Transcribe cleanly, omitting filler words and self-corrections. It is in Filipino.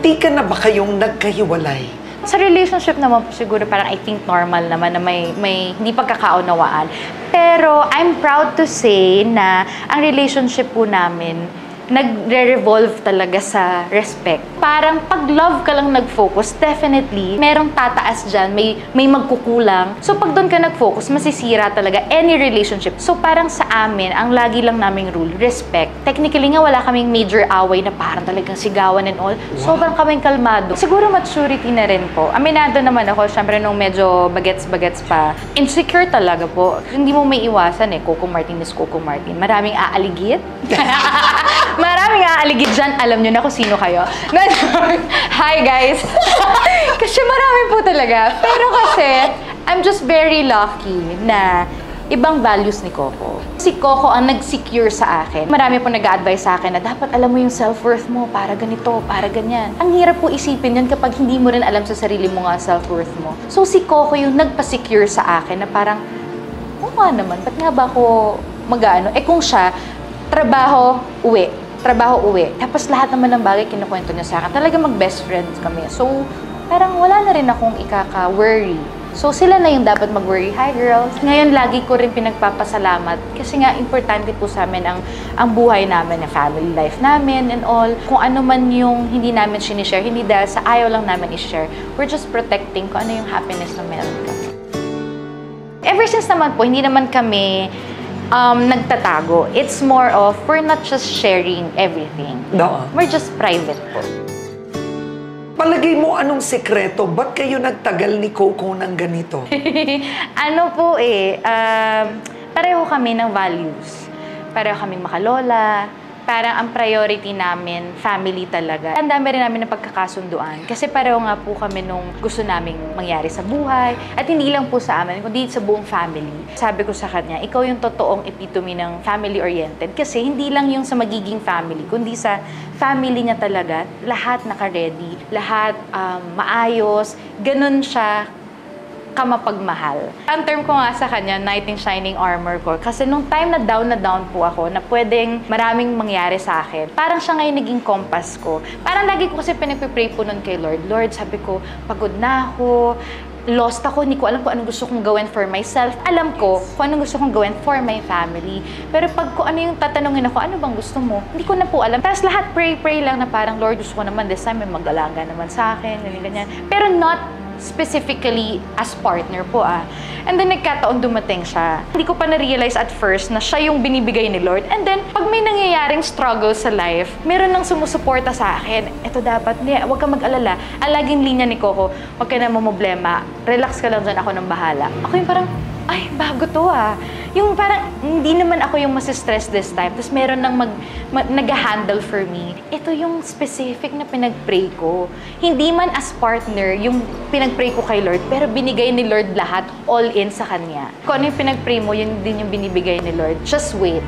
Di ka na ba kayong nagkahiwalay? Sa relationship naman po siguro parang I think normal naman na may hindi pagkakaunawaan. Pero I'm proud to say na ang relationship po namin nagre-revolve talaga sa respect. Parang pag love ka lang nag-focus, definitely, merong tataas dyan, may magkukulang. So pag doon ka nag-focus, masisira talaga any relationship. So parang sa amin, ang lagi lang naming rule, respect. Technically nga, wala kaming major away na parang talagang sigawan and all. Wow. Sobrang kaming kalmado. Siguro maturity na rin po. Aminado naman ako, syempre nung medyo bagets-bagets pa. Insecure talaga po. Hindi mo may iwasan eh, Coco Martin is Coco Martin. Maraming aaligid. Maraming aaligid dyan. Alam nyo na kung sino kayo. Hi guys! Kasi marami po talaga. Pero kasi, I'm just very lucky na ibang values ni Coco. Si Coco ang nag-secure sa akin. Marami po nag-a-advise sa akin na dapat alam mo yung self-worth mo, para ganito, para ganyan. Ang hirap po isipin yun kapag hindi mo rin alam sa sarili mo nga self-worth mo. So si Coco yung nagpa-secure sa akin na parang, oo nga naman, ba't nga ba ako mag-ano? Eh kung siya, trabaho, uwi. Trabaho, uwi. Tapos lahat naman ng bagay kinukwento niya sa akin. Talaga mag-best friends kami. So, parang wala na rin akong ikaka-worry. So, sila na yung dapat mag-worry. Hi, girls! Ngayon, lagi ko rin pinagpapasalamat. Kasi nga, importante po sa amin ang buhay namin, ang family life namin and all. Kung ano man yung hindi namin sinishare, hindi dahil sa ayaw lang namin i-share. We're just protecting kung ano yung happiness na meron kami. Ever since naman po, hindi naman kami nagtatago. It's more of, we're not just sharing everything. No. We're just private po. Palagay mo anong sekreto? Ba't kayo nagtagal ni Coco ng ganito? Ano po pareho kami ng values. Pareho kaming makalola. Parang ang priority namin, family talaga. Ang dami rin namin ng pagkakasunduan. Kasi pareho nga po kami nung gusto naming mangyari sa buhay. At hindi lang po sa amin, kundi sa buong family. Sabi ko sa kanya, ikaw yung totoong epitome ng family-oriented. Kasi hindi lang yung sa magiging family, kundi sa family niya talaga. Lahat naka-ready, lahat maayos. Ganun siya kamapagmahal. Ang term ko nga sa kanya, knight in shining armor ko. Kasi nung time na down po ako, na pwedeng maraming mangyari sa akin, parang siya ngayon naging compass ko. Parang lagi ko kasi pinagpipray po nun kay Lord. Lord, sabi ko, pagod na ako, lost ako, hindi ko alam kung anong gusto kong gawin for myself. Alam ko kung anong gusto kong gawin for my family. Pero pag kung ano yung tatanungin ako, ano bang gusto mo? Hindi ko na po alam. Tapos lahat pray lang na parang, Lord, gusto ko naman this time may mag-alaga naman sa akin, ganyan. Pero not specifically as partner po And then nagkataon dumating siya. Hindi ko pa na-realize at first na siya yung binibigay ni Lord. And then pag may nangyayaring struggle sa life, meron nang sumusuporta sa akin. Ito dapat, huwag kang mag-alala. Ang laging linya ni Coco, huwag ka na mamblema. Relax ka lang dyan, ako nang bahala. Ako yung parang, ay, bago to Yung parang, hindi naman ako yung masistress this time. Tapos meron nang nag-handle for me. Ito yung specific na pinag-pray ko. Hindi man as partner yung pinag-pray ko kay Lord, pero binigay ni Lord lahat, all in sa Kanya. Kung ano yung pinag-pray mo, yun din yung binibigay ni Lord. Just wait.